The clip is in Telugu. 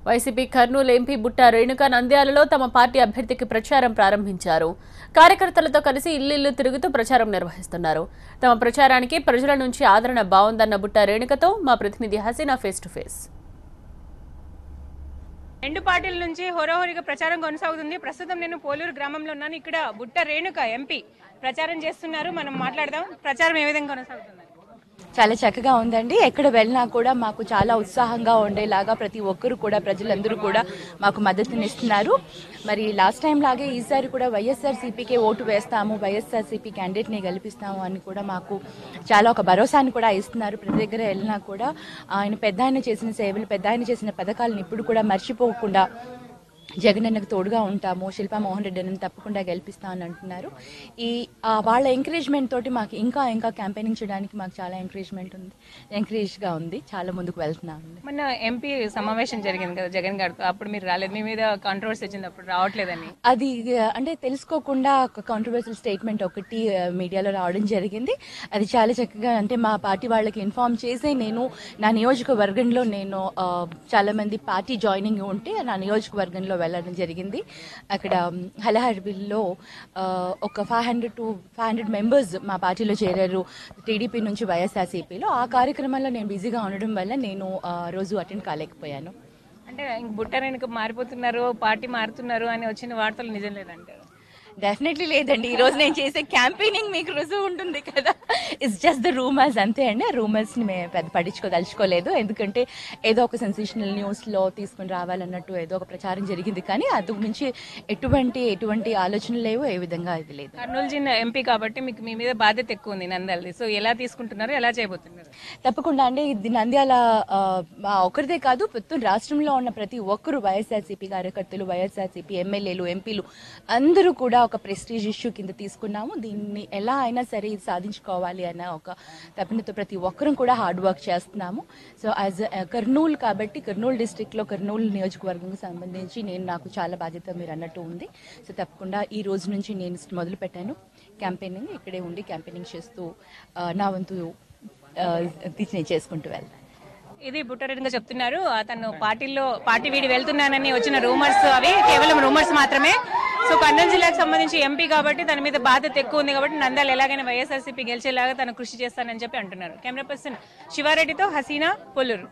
వైసీపీ కర్నూలు ఎంపీ బుట్టా రేణుక నంద్యాలలో తమ పార్టీ అభ్యర్థికి ప్రచారం ప్రారంభించారు. కార్యకర్తలతో కలిసి ఇల్లు తిరుగుతూ ప్రచారం నిర్వహిస్తున్నారు. తమ ప్రచారానికి ప్రజల నుంచి ఆదరణ బాగుందన్న బుట్టా రేణుకతో మా ప్రతినిధి హసీనా ఫేస్ టు ఫేస్. రెండు పార్టీల నుంచి హోరాహోరీగా ప్రచారం కొనసాగుతుంది. ప్రస్తుతం నేను పోలూరు గ్రామంలో ఉన్నాను. ఇక్కడ బుట్టా రేణుక ఎంపీ ప్రచారం చేస్తున్నారు. మనం మాట్లాడదాం. ప్రచారం ఏ విధంగా కొనసాగుతుంది? చాలా చక్కగా ఉందండి. ఎక్కడ వెళ్ళినా కూడా మాకు చాలా ఉత్సాహంగా ఉండేలాగా ప్రతి ఒక్కరు కూడా ప్రజలందరూ కూడా మాకు మద్దతునిస్తున్నారు. మరి లాస్ట్ టైం లాగే ఈసారి కూడా వైఎస్ఆర్సీపీకే ఓటు వేస్తాము, వైఎస్ఆర్సీపీ క్యాండిడేట్ని గెలిపిస్తాము అని కూడా మాకు చాలా ఒక భరోసాని కూడా ఇస్తున్నారు. ప్రతి దగ్గర వెళ్ళినా కూడా ఆయన పెద్ద ఆయన చేసిన సేవలు, పెద్ద ఆయన చేసిన పథకాలను ఇప్పుడు కూడా మర్చిపోకుండా జగన్ అన్నకు తోడుగా ఉంటాము, శిల్పా మోహన్ రెడ్డి అని తప్పకుండా గెలిపిస్తామని అంటున్నారు. వాళ్ళ ఎంకరేజ్మెంట్ తోటి మాకు ఇంకా క్యాంపెయినింగ్ చేయడానికి మాకు చాలా ఎంకరేజ్గా ఉంది. చాలా ముందుకు వెళ్తున్నాం. మొన్న ఎంపీ సమావేశం జరిగింది కదా జగన్ గారితో, అప్పుడు మీరు రాలేదు, మీ మీద కాంట్రవర్సీ వచ్చింది, అప్పుడు రావట్లేదని. అది అంటే తెలుసుకోకుండా ఒక కాంట్రవర్షియల్ స్టేట్మెంట్ ఒకటి మీడియాలో రావడం జరిగింది. అది చాలా చక్కగా అంటే మా పార్టీ వాళ్ళకి ఇన్ఫార్మ్ చేసి నేను నా నియోజకవర్గంలో చాలా మంది పార్టీ జాయినింగ్ ఉంటే నా నియోజకవర్గంలో వెళ్ళడం జరిగింది. అక్కడ హలహర్బిల్లో ఒక 500 మెంబర్స్ మా పార్టీలో చేరారు టీడీపీ నుంచి వైఎస్ఆర్సీపీలో. ఆ కార్యక్రమంలో నేను బిజీగా ఉండడం వల్ల నేను రోజు అటెండ్ కాలేకపోయాను. అంటే బుట్టా రేణుక మారిపోతున్నారు, పార్టీ మారుతున్నారు అని వచ్చిన వార్తలు నిజం లేదంటారు? డెఫినెట్లీ లేదండి. ఈరోజు నేను చేసే క్యాంపెయినింగ్ మీకు రుజువు ఉంటుంది కదా. ఇట్స్ జస్ట్ ద రూమర్స్, అంతే అండి. ఆ రూమర్స్ని మేము పెద్ద పట్టించుకోదలుచుకోలేదు. ఎందుకంటే ఏదో ఒక సెన్సేషనల్ న్యూస్లో తీసుకుని రావాలన్నట్టు ఏదో ఒక ప్రచారం జరిగింది, కానీ అది నుంచి ఎటువంటి ఆలోచనలు లేవు, ఏ విధంగా ఇది లేదు. కర్నూలు జిల్లా ఎంపీ కాబట్టి మీకు మీ మీద బాధ్యత ఎక్కువ ఉంది నంద్యాలది. సో ఎలా తీసుకుంటున్నారు, ఎలా చేయబోతున్నారు? తప్పకుండా అండి. ఇది నంద్యాల ఒకరిదే కాదు, మొత్తం రాష్ట్రంలో ఉన్న ప్రతి ఒక్కరు వైఎస్ఆర్సీపీ కార్యకర్తలు, వైఎస్ఆర్సీపీ ఎమ్మెల్యేలు, ఎంపీలు అందరూ కూడా ఒక ప్రెస్టీజ్ ఇష్యూ కింద తీసుకున్నాము. దీన్ని ఎలా అయినా సరే సాధించుకోవాలి అన్న ఒక తపనతో ప్రతి ఒక్కరూ కూడా హార్డ్ వర్క్ చేస్తున్నాము. సో యాజ్ కర్నూలు కాబట్టి కర్నూలు డిస్ట్రిక్ట్లో కర్నూలు నియోజకవర్గంకి సంబంధించి నాకు చాలా బాధ్యత మీరు అన్నట్టు ఉంది. సో తప్పకుండా ఈ రోజు నుంచి నేను మొదలు పెట్టాను క్యాంపెయినింగ్. ఇక్కడే ఉండి క్యాంపెయినింగ్ చేస్తూ నా వంతు నేను చేసుకుంటూ వెళ్తాను. ఇది బుట్టా రేణుక చెప్తున్నారు. అతను పార్టీ వీడి వెళ్తున్నానని వచ్చిన రూమర్స్ అవి కేవలం రూమర్స్ మాత్రమే. సో కర్నూలు జిల్లాకు సంబంధించి ఎంపీ కాబట్టి తన మీద బాధ్యత ఎక్కువ ఉంది కాబట్టి నంద్యాల ఎలాగైనా వైఎస్ఆర్సీపీ గెలిచేలాగా తను కృషి చేస్తానని చెప్పి అంటున్నారు. కెమెరా పర్సన్ శివారెడ్డితో హసీనా, పోలూరు.